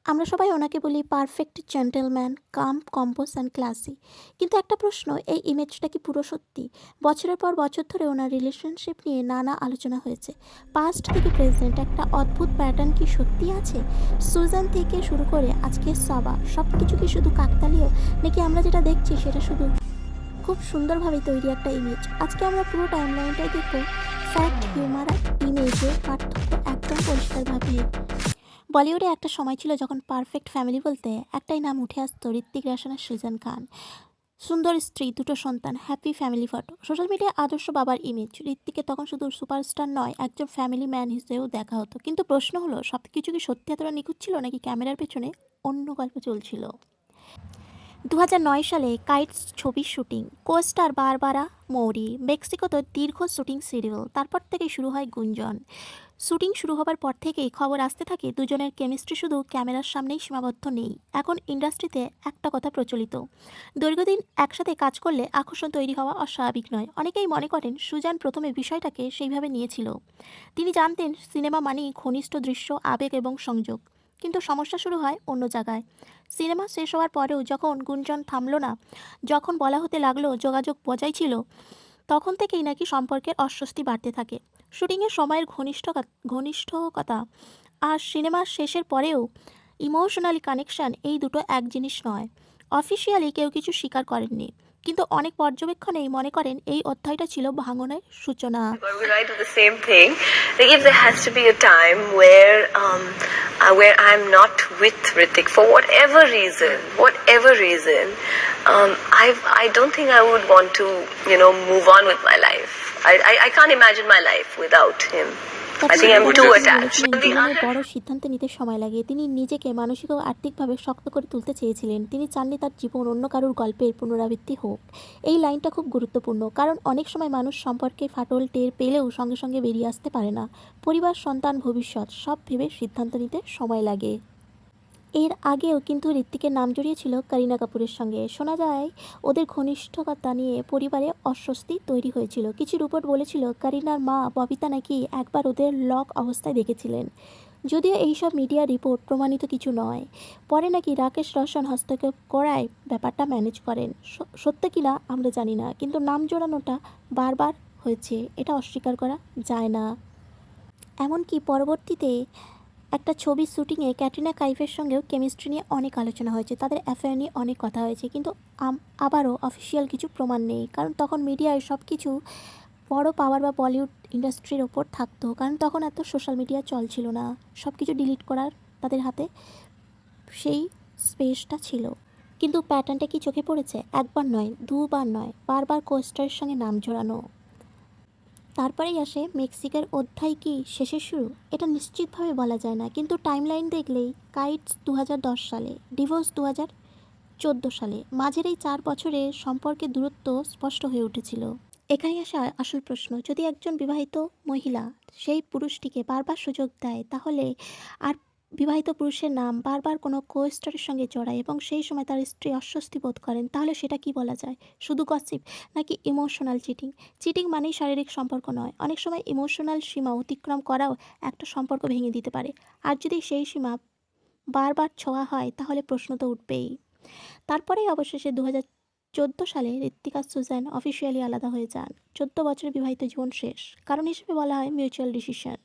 আমরা সবাই ওনাকে বলি perfect gentleman, calm, compose and classy. কিন্তু একটা প্রশ্ন, এই ইমেজটা কি পুরো সত্যি? বছরের পর বছর ধরে ওনার রিলেশনশিপ নিয়ে নানা আলোচনা হয়েছে। পাস্ট থেকে প্রেজেন্ট একটা অদ্ভুত প্যাটার্ন কি সত্যি আছে? সুজান থেকে শুরু করে আজকে সাবা, সব কিছু কি শুধু কাকতালীয়, নাকি আমরা যেটা দেখছি সেটা শুধু খুব সুন্দরভাবে তৈরি একটা ইমেজ? আজকে আমরা পুরো টাইমলাইনটাই দেখব। ফ্যাক্ট, হিউমার আর ইমেজের পার্থক্য একদম পরিষ্কারভাবে। বলিউডে একটা সময় ছিল যখন পারফেক্ট ফ্যামিলি বলতে একটাই নাম উঠে আসতো, ঋত্বিক রোশন আর সুজান খান। সুন্দর স্ত্রী, দুটো সন্তান, হ্যাপি ফ্যামিলি ফটো, সোশ্যাল মিডিয়ায় আদর্শ বাবার ইমেজ। ঋত্বিককে তখন শুধু সুপারস্টার নয়, একজন ফ্যামিলি ম্যান হিসেবেও দেখা হতো। কিন্তু প্রশ্ন হলো, সব কিছু কি সত্যি এতটা নিখুঁত ছিল, নাকি ক্যামেরার পেছনে অন্য গল্প চলছিল? 2009 সালে কাইটস ছবির শুটিং, কোস্টার বারবারা মৌরি, মেক্সিকোতে দীর্ঘ শুটিং শিডিউল। তারপর থেকেই শুরু হয় গুঞ্জন। শুটিং শুরু হবার পর থেকেই খবর আসতে থাকে দুজনের কেমিস্ট্রি শুধু ক্যামেরার সামনেই সীমাবদ্ধ নেই। এখন ইন্ডাস্ট্রিতে একটা কথা প্রচলিত, দীর্ঘদিন একসাথে কাজ করলে আকর্ষণ তৈরি হওয়া অস্বাভাবিক নয়। অনেকেই মনে করেন সুজান প্রথমে বিষয়টাকে সেইভাবে নিয়েছিল। তিনি জানতেন সিনেমা মানেই ঘনিষ্ঠ দৃশ্য, আবেগ এবং সংযোগ। কিন্তু সমস্যা শুরু হয় অন্য জায়গায়। সিনেমা শেষ হওয়ার পরেও যখন গুঞ্জন থামলো না, যখন বলা হতে লাগলো যোগাযোগ বজায় ছিল, তখন থেকেই নাকি সম্পর্কের অস্বস্তি বাড়তে থাকে। শুটিংয়ের সময়ের ঘনিষ্ঠকতা আর সিনেমার শেষের পরেও ইমোশনালি কানেকশন, এই দুটো এক জিনিস নয়। অফিসিয়ালি কেউ কিছু স্বীকার করেননি, কিন্তু অনেক পর্যবেক্ষণেই মনে করেন এই অধ্যায়টা ছিল ভাঙনের সূচনা। Or we write the same thing. Like if there has to be a time where I'm not with Ritik for whatever reason, I don't think I would want to move on with my life. I can't imagine my life without him. I think I'm too attached. জীবনের বড় সিদ্ধান্ত নিতে সময় লাগে। তিনি নিজেকে মানসিক ও আর্থিকভাবে শক্ত করে তুলতে চেয়েছিলেন। তিনি চাননি তার জীবন অন্য কারোর গল্পের পুনরাবৃত্তি হোক। এই লাইনটা খুব গুরুত্বপূর্ণ, কারণ অনেক সময় মানুষ সম্পর্কে ফাটল টের পেলেও সঙ্গে সঙ্গে বেরিয়ে আসতে পারে না। পরিবার, সন্তান, ভবিষ্যৎ সব ভেবে সিদ্ধান্ত নিতে সময় লাগে। এর আগেও কিন্তু ঋত্বিকের নাম জড়িয়েছিল করিনা কাপুরের সঙ্গে। শোনা যায় ওদের ঘনিষ্ঠতা নিয়ে পরিবারে অস্বস্তি তৈরি হয়েছিল। কিছু রিপোর্ট বলেছিল করিনার মা ববিতা নাকি একবার ওদের লক অবস্থায় দেখেছিলেন। যদিও এইসব মিডিয়া রিপোর্ট প্রমাণিত কিছু নয়। পরে নাকি রাকেশ রোশন হস্তক্ষেপ করায় ব্যাপারটা ম্যানেজ করেন। সত্য কিনা আমরা জানি না, কিন্তু নাম জড়ানোটা বারবার হয়েছে, এটা অস্বীকার করা যায় না। এমনকি পরবর্তীতে একটা ছবির শুটিংয়ে ক্যাটরিনা কাইফের সঙ্গেও কেমিস্ট্রি নিয়ে অনেক আলোচনা হয়েছে, তাদের অ্যাফেয়ার নিয়ে অনেক কথা হয়েছে, কিন্তু আবারও অফিসিয়াল কিছু প্রমাণ নেই। কারণ তখন মিডিয়ায় সব কিছু বড় পাওয়ার বা বলিউড ইন্ডাস্ট্রির ওপর থাকতো, কারণ তখন এত সোশ্যাল মিডিয়া চলছিল না, সব কিছু ডিলিট করার তাদের হাতে সেই স্পেসটা ছিল। কিন্তু প্যাটার্নটা কি চোখে পড়েছে? একবার নয়, দুবার নয়, বারবার কোস্টারের সঙ্গে নাম জড়ানো। তারপরেই আসে মেক্সিকের অধ্যায় কি শেষের শুরু? এটা নিশ্চিতভাবে বলা যায় না, কিন্তু টাইমলাইন দেখলেই কাইটস 2010 সালে, ডিভোর্স 2014 সালে, মাঝের এই 4 বছরের সম্পর্কের দূরত্ব স্পষ্ট হয়ে উঠেছিল। এখানেই আসে আসল প্রশ্ন, যদি একজন বিবাহিত মহিলা সেই পুরুষটিকে বারবার সুযোগ দেয়, তাহলে আর বিবাহিত পুরুষের নাম বারবার কোনো কোস্টারের সঙ্গে জড়ায় এবং সেই সময় তার স্ত্রী অস্বস্তি বোধ করেন, তাহলে সেটা কি বলা যায়? শুধু গসিপ, নাকি ইমোশনাল চিটিং? চিটিং মানেই শারীরিক সম্পর্ক নয়, অনেক সময় ইমোশনাল সীমা অতিক্রম করাও একটা সম্পর্ক ভেঙে দিতে পারে। আর যদি সেই সীমা বারবার ছোঁয়া হয়, তাহলে প্রশ্ন তো উঠবেই। তারপরেই অবশেষে 2014 সালে ঋত্বিক আর সুজান অফিসিয়ালি আলাদা হয়ে যান। 14 বছরের বিবাহিত জীবন শেষ। কারণ হিসেবে বলা হয় মিউচুয়াল ডিসিশন।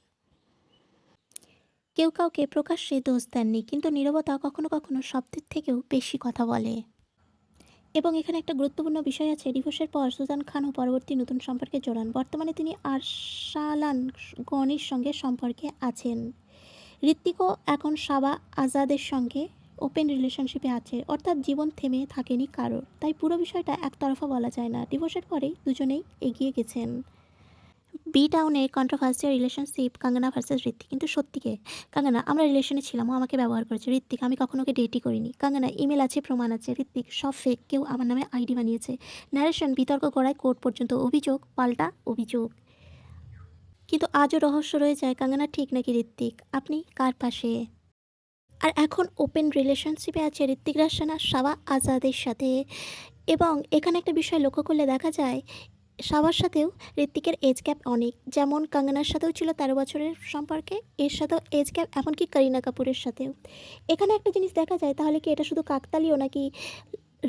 কেউ কাউকে প্রকাশ্যে দোষ দেননি, কিন্তু নীরবতা কখনো কখনো শব্দের থেকেও বেশি কথা বলে। এবং এখানে একটা গুরুত্বপূর্ণ বিষয় আছে, ডিভোর্সের পর সুজান খানও পরবর্তী নতুন সম্পর্কে জড়ান। বর্তমানে তিনি আরসালান গনির সঙ্গে সম্পর্কে আছেন। ঋত্বিকও এখন সাবা আজাদের সঙ্গে ওপেন রিলেশনশিপে আছে, অর্থাৎ জীবন থেমে থাকেনি কারোর। তাই পুরো বিষয়টা একতরফা বলা যায় না। ডিভোর্সের পরেই দুজনেই এগিয়ে গেছেন। বি টাউনের controversial relationship, Kangana versus Hrithik. কিন্তু সত্যিকে কাঙ্গনা, আমরা রিলেশনে ছিলাম, ও আমাকে ব্যবহার করেছে। ঋত্বিক, আমি কখনো ওকে ডেটই করিনি। কাঙ্গনা, ইমেল আছে, প্রমাণ আছে। ঋত্বিক, সব ফেক, কেউ আমার নামে আইডি বানিয়েছে। ন্যারেশন, বিতর্ক গড়ায় কোর্ট পর্যন্ত, অভিযোগ পাল্টা অভিযোগ। কিন্তু আজও রহস্য রয়ে যায়, কাঙ্গনা ঠিক নাকি ঋত্বিক? আপনি কার পাশে? আর এখন ওপেন রিলেশনশিপে আছে ঋত্বিক রোশন আর সাবা আজাদের সাথে। এবং এখানে একটা বিষয় লক্ষ্য করলে দেখা যায়, সবার সাথেও ঋত্বিকের এজ গ্যাপ অনেক, যেমন কঙ্গনার সাথেও ছিল 13 বছরের সম্পর্কে, এর সাথেও এজ গ্যাপ, এমনকি করিনা কাপুরের সাথেও। এখানে একটা জিনিস দেখা যায়, তাহলে কি এটা শুধু কাকতালীয়, নাকি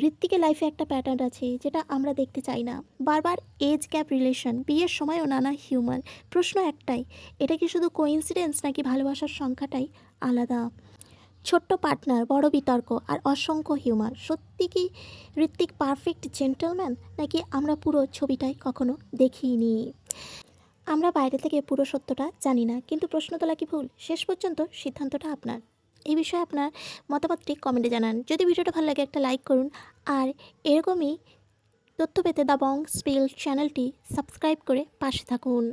ঋত্বিকের লাইফে একটা প্যাটার্ন আছে যেটা আমরা দেখতে চাই না? বারবার এজ গ্যাপ রিলেশন, বিয়ের সময়ও নানা হিউমার। প্রশ্ন একটাই, এটা কি শুধু কোইন্সিডেন্স, নাকি ভালোবাসার সংখ্যাটাই আলাদা? ছোট্ট পার্টনার, বড় বিতর্ক, আর অসংখ্য হিউমার। সত্যি কি ঋত্বিক পারফেক্ট জেন্টলম্যান, নাকি আমরা পুরো ছবিটাই কখনো দেখিনি? আমরা বাইরে থেকে পুরো সত্যটা জানি না, কিন্তু প্রশ্ন তোলা কি ভুল? শেষ পর্যন্ত সিদ্ধান্তটা আপনার। এই বিষয়ে আপনার মতামতটি কমেন্টে জানান। যদি ভিডিওটা ভালো লাগে একটা লাইক করুন, আর এরকমই তথ্য পেতে দ্য বং স্পিল চ্যানেলটি সাবস্ক্রাইব করে পাশে থাকুন।